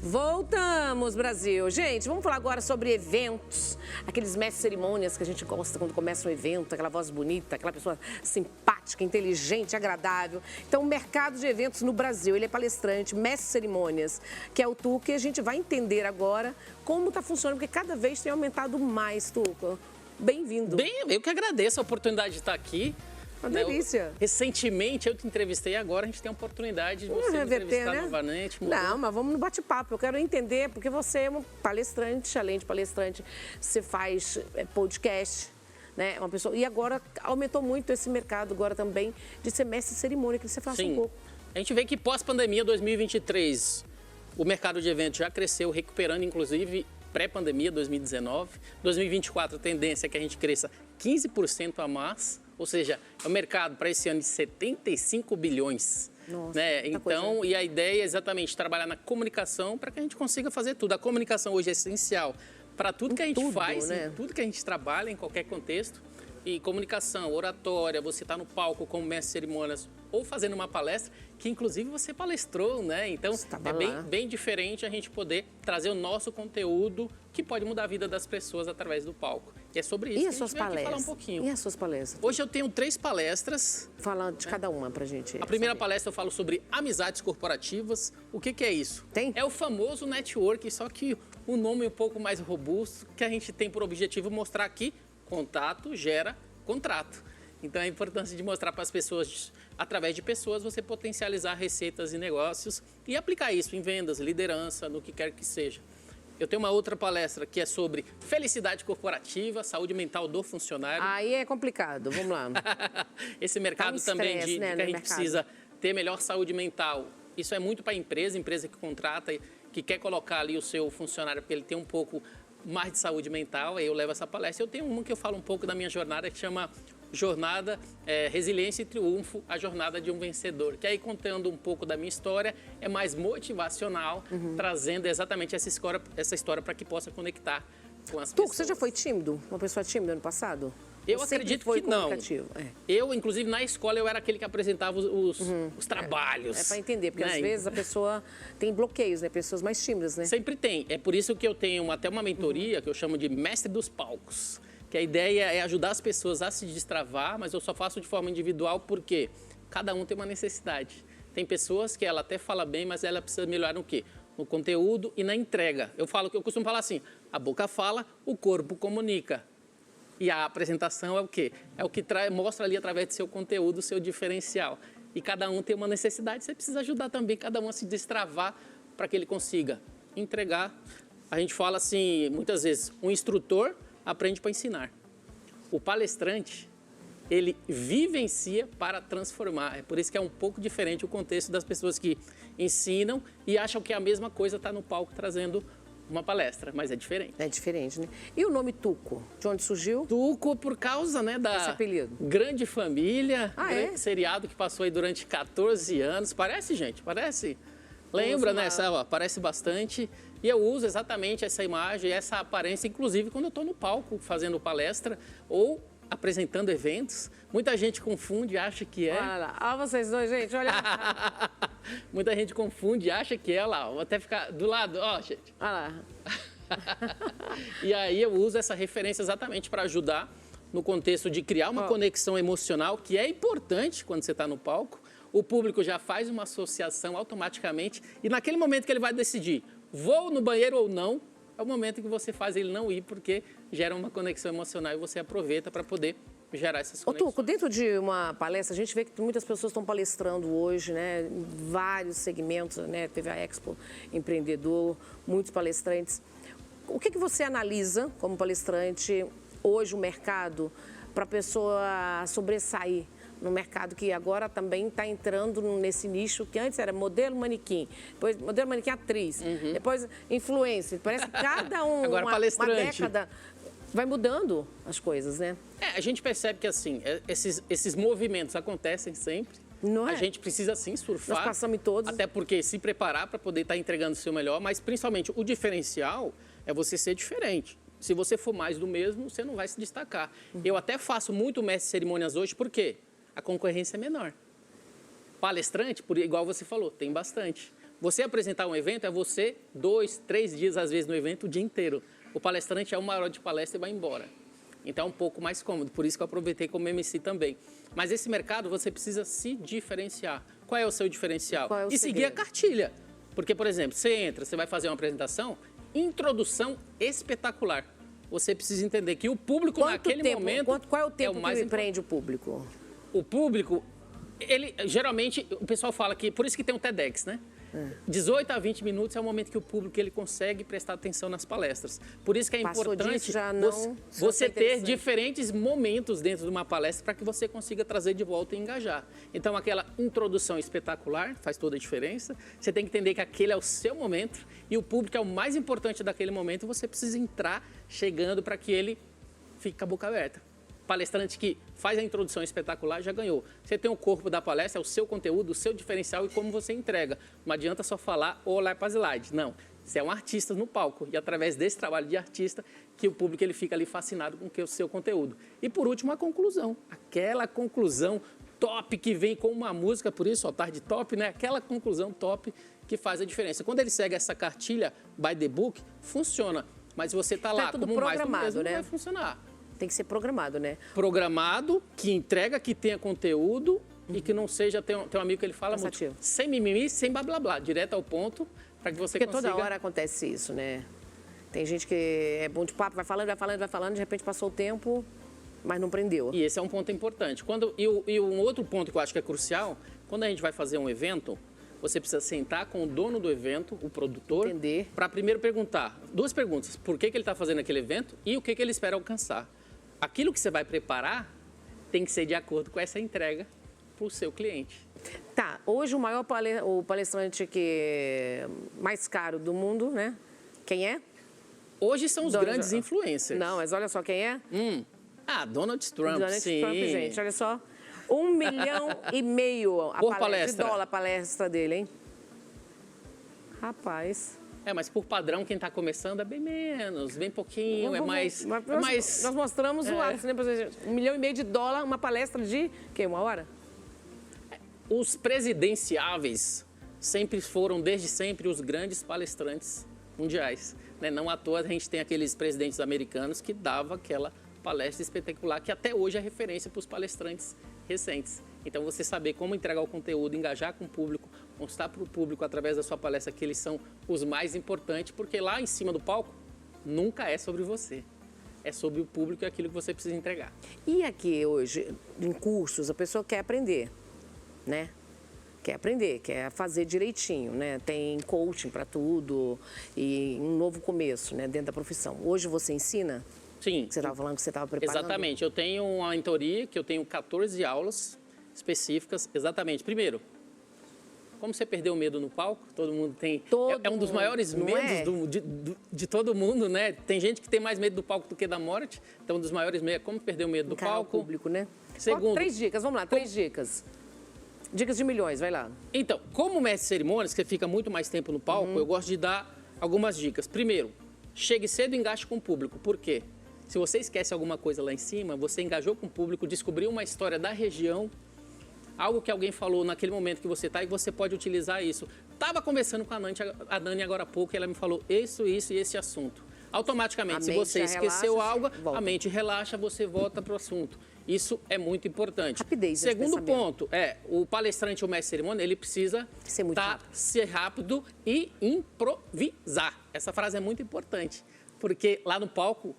Voltamos, Brasil. Gente, vamos falar agora sobre eventos. Aqueles mestres cerimônias que a gente gosta quando começa um evento, aquela voz bonita, aquela pessoa simpática, inteligente, agradável. Então, o mercado de eventos no Brasil, ele é palestrante, mestre cerimônias, que é o Tuco, e a gente vai entender agora como está funcionando, porque cada vez tem aumentado mais, Tuco. Bem-vindo. Bem, eu que agradeço a oportunidade de estar aqui. Uma delícia. Recentemente eu te entrevistei, agora a gente tem a oportunidade de você me entrevistar novamente. Não, mas vamos no bate-papo. Eu quero entender, porque você é um palestrante, além de palestrante, você faz podcast, né? Uma pessoa. E agora aumentou muito esse mercado agora também de ser mestre de cerimônia, que você faz um pouco. A gente vê que pós-pandemia 2023, o mercado de eventos já cresceu, recuperando inclusive pré-pandemia 2019. 2024 a tendência é que a gente cresça 15% a mais. Ou seja, é um mercado para esse ano de 75 bilhões. Nossa, né? Então, e a ideia é exatamente trabalhar na comunicação para que a gente consiga fazer tudo. A comunicação hoje é essencial para tudo que a gente faz, né? Tudo que a gente trabalha em qualquer contexto. E comunicação, oratória, você está no palco como mestre de cerimônias ou fazendo uma palestra, que inclusive você palestrou, né? Então, é bem diferente a gente poder trazer o nosso conteúdo que pode mudar a vida das pessoas através do palco. E é sobre isso que a gente veio aqui falar um pouquinho. E as suas palestras? Hoje eu tenho 3 palestras. Fala de cada uma pra gente. A primeira palestra eu falo sobre amizades corporativas. O que é isso? É o famoso network, só que o nome é um pouco mais robusto, que a gente tem por objetivo mostrar aqui. Contato gera contrato. Então, a importância de mostrar para as pessoas, através de pessoas, você potencializar receitas e negócios e aplicar isso em vendas, liderança, no que quer que seja. Eu tenho uma outra palestra que é sobre felicidade corporativa, saúde mental do funcionário. Aí é complicado, vamos lá. Esse mercado também de que a gente precisa ter melhor saúde mental. Isso é muito para a empresa que contrata e que quer colocar ali o seu funcionário porque ele tem um pouco mais de saúde mental, aí eu levo essa palestra. Eu tenho uma que eu falo um pouco da minha jornada, que chama Jornada, Resiliência e Triunfo, a jornada de um vencedor. Que aí, contando um pouco da minha história, é mais motivacional, trazendo exatamente essa história para que possa conectar com as pessoas. Você já foi tímido? Uma pessoa tímida ano passado? Eu acredito que não. Eu, inclusive, na escola, eu era aquele que apresentava os trabalhos. É para entender, porque às vezes a pessoa tem bloqueios, né? Pessoas mais tímidas, né? Sempre tem. É por isso que eu tenho até uma mentoria que eu chamo de mestre dos palcos. Que a ideia é ajudar as pessoas a se destravar, mas eu só faço de forma individual porque cada um tem uma necessidade. Tem pessoas que ela até fala bem, mas ela precisa melhorar no quê? No conteúdo e na entrega. Eu costumo falar assim, a boca fala, o corpo comunica. E a apresentação é o quê? É o que mostra ali através do seu conteúdo, o seu diferencial. E cada um tem uma necessidade, você precisa ajudar também cada um a se destravar para que ele consiga entregar. A gente fala assim, muitas vezes, um instrutor aprende para ensinar. O palestrante, ele vivencia para transformar. É por isso que é um pouco diferente o contexto das pessoas que ensinam e acham que a mesma coisa está no palco trazendo uma palestra, mas é diferente. É diferente, né? E o nome Tuco? De onde surgiu? Tuco por causa, né, da Grande Família, seriado que passou aí durante 14 anos. Parece, gente? Parece? Lembra, né? Parece bastante. E eu uso exatamente essa imagem, essa aparência, inclusive quando eu estou no palco fazendo palestra ou apresentando eventos. Muita gente confunde e acha que é. Olha lá, olha vocês dois, gente, olha. Muita gente confunde e acha que é lá. Vou até ficar do lado, ó, gente. Olha lá. E aí eu uso essa referência exatamente para ajudar no contexto de criar uma conexão emocional, que é importante quando você está no palco. O público já faz uma associação automaticamente e naquele momento que ele vai decidir, vou no banheiro ou não, é o momento que você faz ele não ir, porque gera uma conexão emocional e você aproveita para poder gerar essas conexões. Tuco, dentro de uma palestra, a gente vê que muitas pessoas estão palestrando hoje, né, em vários segmentos, né, teve a Expo Empreendedor, muitos palestrantes. O que você analisa como palestrante hoje o mercado para a pessoa sobressair no mercado que agora também está entrando nesse nicho que antes era modelo manequim, depois modelo manequim atriz, depois influencer, parece que cada agora uma década vai mudando as coisas, né? A gente percebe que assim, esses movimentos acontecem sempre. Não é? A gente precisa sim surfar. Nós passamos em todos. Até porque se preparar para poder estar entregando o seu melhor, mas principalmente o diferencial é você ser diferente. Se você for mais do mesmo, você não vai se destacar. Eu até faço muito mestre de cerimônias hoje, por quê? A concorrência é menor. Palestrante, igual você falou, tem bastante. Você apresentar um evento é você 2, 3 dias, às vezes, no evento, o dia inteiro. O palestrante é 1 hora de palestra e vai embora. Então é um pouco mais cômodo, por isso que eu aproveitei como MC também. Mas esse mercado você precisa se diferenciar. Qual é o seu diferencial? Qual é o E seguir segredo? a cartilha. Porque, por exemplo, você entra, você vai fazer uma apresentação, introdução espetacular. Você precisa entender que o público naquele momento qual é o tempo mais que importante. prende o público? O público, ele geralmente, o pessoal fala que, por isso que tem um TEDx, né? 18 a 20 minutos é o momento que o público ele consegue prestar atenção nas palestras. Por isso que é Passou importante disso, já não- você já é ter interessante. diferentes momentos dentro de uma palestra para que você consiga trazer de volta e engajar. Então, aquela introdução espetacular faz toda a diferença. Você tem que entender que aquele é o seu momento e o público é o mais importante daquele momento. Você precisa entrar chegando para que ele fique com a boca aberta. Palestrante que faz a introdução espetacular já ganhou. Você tem o corpo da palestra, é o seu conteúdo, o seu diferencial e como você entrega. Não adianta só falar ou olhar para as slides. Não, você é um artista no palco e através desse trabalho de artista que o público ele fica ali fascinado com o seu conteúdo. E por último, a conclusão. Aquela conclusão top que vem com uma música, por isso, ó, tarde top, né? Aquela conclusão top que faz a diferença. Quando ele segue essa cartilha by the book, funciona. Mas você está lá tudo como mais do programado, mesmo, né? não vai funcionar. Tem que ser programado, né? Programado, que entrega, que tenha conteúdo e que não seja... Tem um amigo que ele fala muito, Cansativo. sem mimimi, sem blá blá blá, direto ao ponto, para que você Porque consiga... toda hora acontece isso, né? Tem gente que é bom de papo, vai falando, vai falando, vai falando, de repente passou o tempo, mas não prendeu. E esse é um ponto importante. E um outro ponto que eu acho que é crucial, quando a gente vai fazer um evento, você precisa sentar com o dono do evento, o produtor, Entender. para primeiro perguntar 2 perguntas. Por que ele está fazendo aquele evento e o que ele espera alcançar. Aquilo que você vai preparar tem que ser de acordo com essa entrega para o seu cliente. Tá, hoje o palestrante que é mais caro do mundo, né? Quem é? Hoje são os Donald grandes Trump. influencers. Não, mas olha só quem é. Donald Trump, Donald sim. Trump, gente, olha só. 1,5 milhão Por de palestra. dólar a palestra dele, hein? Rapaz. Mas por padrão, quem está começando é bem menos, bem pouquinho, é mais... Nós mostramos o ápice, né, pra gente? 1,5 milhão de dólar, uma palestra de, quê, 1 hora? Os presidenciáveis sempre foram, desde sempre, os grandes palestrantes mundiais. Né? Não à toa a gente tem aqueles presidentes americanos que davam aquela palestra espetacular, que até hoje é referência para os palestrantes recentes. Então, você saber como entregar o conteúdo, engajar com o público, mostrar para o público, através da sua palestra, que eles são os mais importantes, porque lá em cima do palco, nunca é sobre você. É sobre o público e aquilo que você precisa entregar. E aqui hoje, em cursos, a pessoa quer aprender, né? Quer aprender, quer fazer direitinho, né? Tem coaching para tudo e um novo começo, né? Dentro da profissão. Hoje você ensina? Sim. Você estava falando que você estava preparando? Exatamente. Eu tenho uma mentoria que eu tenho 14 aulas específicas. Exatamente. Primeiro, como você perdeu o medo no palco? Todo mundo tem... É um dos maiores medos de todo mundo, né? Tem gente que tem mais medo do palco do que da morte. Então, um dos maiores medos é como perder o medo do Encarar palco. o público, né? Segundo... 3 dicas, vamos lá, 3 dicas. Dicas de milhões, vai lá. Então, como mestre de cerimônias, que fica muito mais tempo no palco, eu gosto de dar algumas dicas. Primeiro, chegue cedo e engaje com o público. Por quê? Se você esquece alguma coisa lá em cima, você engajou com o público, descobriu uma história da região, algo que alguém falou naquele momento que você está e você pode utilizar isso. Estava conversando com a Dani agora há pouco e ela me falou isso e esse assunto. Automaticamente, se você esqueceu algo, a mente relaxa, você volta para o assunto. Isso é muito importante. Rapidez. Segundo ponto, o palestrante ou mestre de cerimônia, ele precisa ser rápido e improvisar. Essa frase é muito importante, porque lá no palco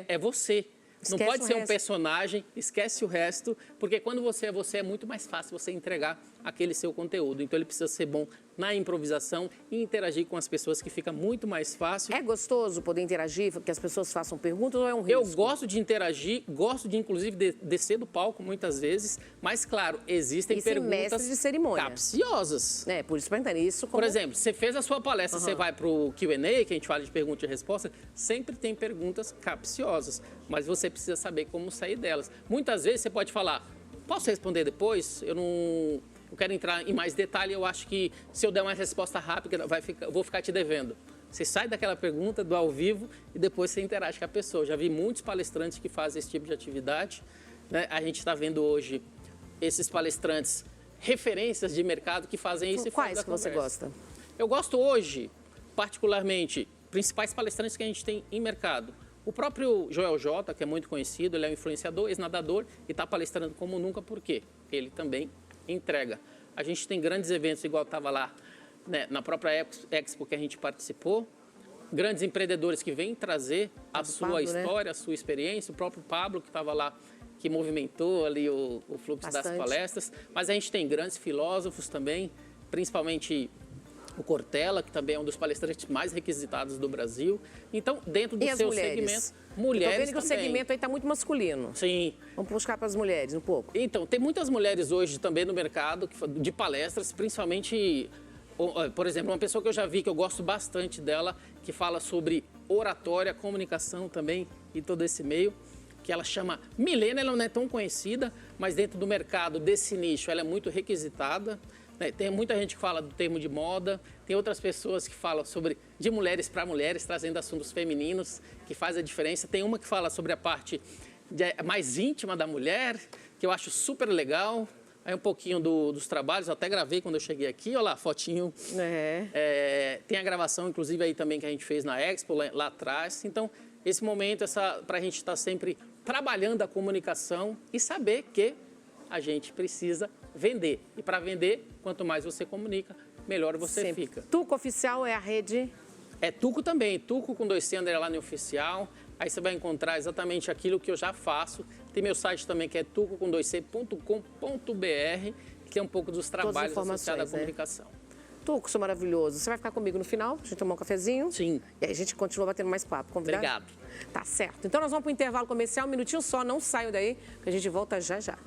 é você. Não pode ser um personagem, esquece o resto, porque quando você é muito mais fácil você entregar aquele seu conteúdo. Então, ele precisa ser bom na improvisação e interagir com as pessoas, que fica muito mais fácil. É gostoso poder interagir, que as pessoas façam perguntas, ou é um risco? Eu gosto de interagir, gosto de, inclusive, descer do palco muitas vezes, mas, claro, existem perguntas de cerimônia. capciosas. Por isso, perguntando isso. Por exemplo, você fez a sua palestra, você vai para o Q&A, que a gente fala de pergunta e resposta, sempre tem perguntas capciosas, mas você precisa saber como sair delas. Muitas vezes você pode falar, posso responder depois? Eu quero entrar em mais detalhe, eu acho que se eu der uma resposta rápida, eu vou ficar te devendo. Você sai daquela pergunta do ao vivo e depois você interage com a pessoa. Eu já vi muitos palestrantes que fazem esse tipo de atividade, né? A gente está vendo hoje esses palestrantes referências de mercado que fazem isso. Quais que você gosta? Eu gosto hoje, particularmente, principais palestrantes que a gente tem em mercado. O próprio Joel J, que é muito conhecido, ele é um influenciador, ex-nadador e está palestrando como nunca, por quê? Ele também entrega. A gente tem grandes eventos, igual estava lá, né, na própria Expo que a gente participou, grandes empreendedores que vêm trazer a sua história, a sua experiência, o próprio Pablo que estava lá, que movimentou ali o fluxo das palestras, mas a gente tem grandes filósofos também, principalmente o Cortella, que também é um dos palestrantes mais requisitados do Brasil. Então, dentro do seu segmento, mulheres Estou vendo que o segmento aí está muito masculino. Sim. Vamos buscar para as mulheres um pouco. Então, tem muitas mulheres hoje também no mercado de palestras, principalmente, por exemplo, uma pessoa que eu já vi, que eu gosto bastante dela, que fala sobre oratória, comunicação também e todo esse meio, que ela chama Milena. Ela não é tão conhecida, mas dentro do mercado desse nicho ela é muito requisitada. Tem muita gente que fala do termo de moda, tem outras pessoas que falam sobre de mulheres para mulheres, trazendo assuntos femininos, que faz a diferença. Tem uma que fala sobre a parte mais íntima da mulher, que eu acho super legal. Aí um pouquinho dos trabalhos, eu até gravei quando eu cheguei aqui, olha lá, fotinho. Tem a gravação, inclusive, aí também que a gente fez na Expo, lá atrás. Então, esse momento, para a gente estar sempre trabalhando a comunicação e saber que a gente precisa vender. E para vender, quanto mais você comunica, melhor você fica. Tuco Oficial é a rede? É Tuco também, Tuco com 2C _ oficial. Aí você vai encontrar exatamente aquilo que eu já faço. Tem meu site também que é tuco com 2c.com.br, que tem um pouco dos trabalhos associados à comunicação. Tuco, sou maravilhoso. Você vai ficar comigo no final? A gente tomar um cafezinho? Sim. E aí a gente continua batendo mais papo. Convidado? Obrigado. Tá certo. Então nós vamos para o intervalo comercial, um minutinho só, não saiam daí, que a gente volta já já.